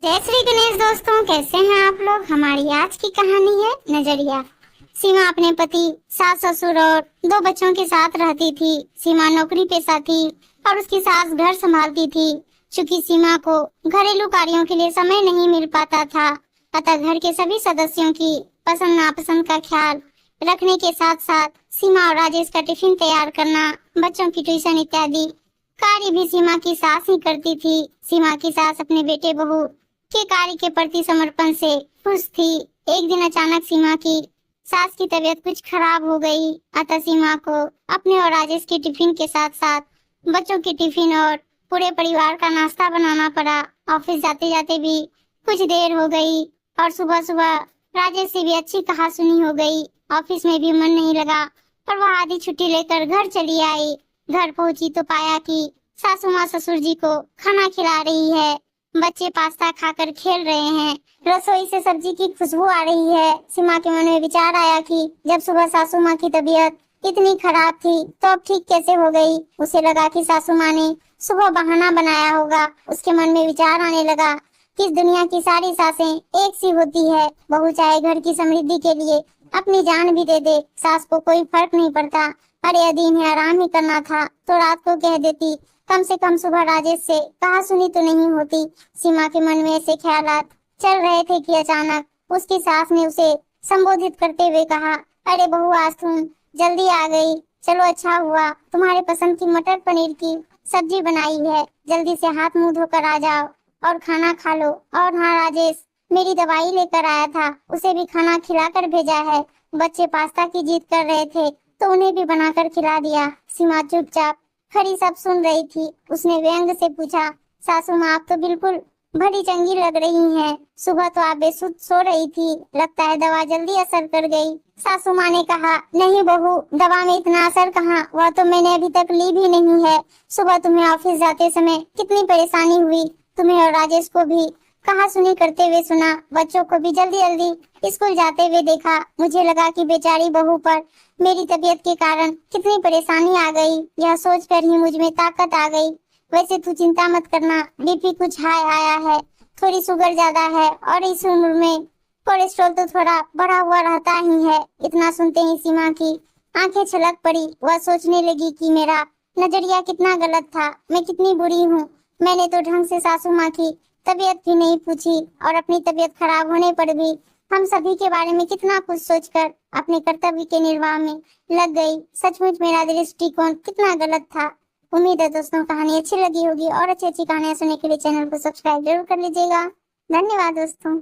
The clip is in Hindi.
जय श्री गणेश दोस्तों, कैसे हैं आप लोग। हमारी आज की कहानी है नजरिया। सीमा अपने पति, सास ससुर और 2 बच्चों के साथ रहती थी। सीमा नौकरी पेशा थी और उसकी सास घर संभालती थी। चूंकि सीमा को घरेलू कार्यों के लिए समय नहीं मिल पाता था, अतः घर के सभी सदस्यों की पसंद नापसंद का ख्याल रखने के साथ साथ सीमा और राजेश का टिफिन तैयार करना, बच्चों की ट्यूशन इत्यादि कार्य भी सीमा की सास ही करती थी। सीमा की सास अपने बेटे बहू के कार्य के प्रति समर्पण से खुश थी। एक दिन अचानक सीमा की सास की तबीयत कुछ खराब हो गई, अतः सीमा को अपने और राजेश के टिफिन के साथ साथ बच्चों के टिफिन और पूरे परिवार का नाश्ता बनाना पड़ा। ऑफिस जाते जाते भी कुछ देर हो गई और सुबह सुबह राजेश से भी अच्छी कहासुनी हो गई। ऑफिस में भी मन नहीं लगा और वह आधी छुट्टी लेकर घर चली आई। घर पहुंची तो पाया कि सासू माँ ससुर जी को खाना खिला रही है। बच्चे पास्ता खाकर खेल रहे हैं। रसोई से सब्जी की खुशबू आ रही है। सीमा के मन में विचार आया कि जब सुबह सासू माँ की तबीयत इतनी खराब थी तो अब ठीक कैसे हो गई। उसे लगा कि सासू माँ ने सुबह बहाना बनाया होगा। उसके मन में विचार आने लगा कि इस दुनिया की सारी सासें एक सी होती है। बहू चाहे घर की समृद्धि के लिए अपनी जान भी दे दे, सास को कोई फर्क नहीं पड़ता। अरे यदि इन्हें आराम ही करना था तो रात को कह देती, कम से कम सुबह राजेश से कहा सुनी तो नहीं होती। सीमा के मन में ऐसे ख्यालात चल रहे थे कि अचानक उसकी सास ने उसे संबोधित करते हुए कहा, अरे बहू, आज तुम जल्दी आ गई। चलो अच्छा हुआ, तुम्हारे पसंद की मटर पनीर की सब्जी बनाई है। जल्दी से हाथ मुंह धोकर आ जाओ और खाना खा लो। और हाँ राजेश, मेरी दवाई लेकर आया था, उसे भी खाना खिलाकर भेजा है। बच्चे पास्ता की जिद कर रहे थे तो उन्हें भी बनाकर खिला दिया। सीमा चुपचाप खड़ी सब सुन रही थी। उसने व्यंग से पूछा, सासू माँ, आप तो बिल्कुल बड़ी चंगी लग रही हैं। सुबह तो आप बेसुध सो रही थी, लगता है दवा जल्दी असर कर गई। सासू माँ ने कहा, नहीं बहू, दवा में इतना असर कहाँ, वह तो मैंने अभी तक ली भी नहीं है। सुबह तुम्हें ऑफिस जाते समय कितनी परेशानी हुई। तुम्हें और राजेश को भी कहा सुनी करते हुए सुना, बच्चों को भी जल्दी जल्दी स्कूल जाते हुए देखा। मुझे लगा कि बेचारी बहू पर मेरी तबीयत के कारण कितनी परेशानी आ गई। यह सोचकर ही मुझ में ताकत आ गई। वैसे तू चिंता मत करना, बीपी कुछ हाई आया है, थोड़ी शुगर ज्यादा है और इस उम्र में कोलेस्ट्रॉल तो थोड़ा बढ़ा हुआ रहता ही है। इतना सुनते ही सीमा की आंखें छलक पड़ी। वह सोचने लगी कि मेरा नजरिया कितना गलत था, मैं कितनी बुरी हूँ। मैंने तो ढंग से सासू माँ की तबीयत भी नहीं पूछी और अपनी तबीयत खराब होने पर भी हम सभी के बारे में कितना कुछ सोचकर अपने कर्तव्य के निर्वाह में लग गई। सचमुच मेरा दृष्टिकोण कितना गलत था। उम्मीद है दोस्तों कहानी अच्छी लगी होगी और अच्छी अच्छी कहानियां सुनने के लिए चैनल को सब्सक्राइब जरूर कर लीजिएगा। धन्यवाद दोस्तों।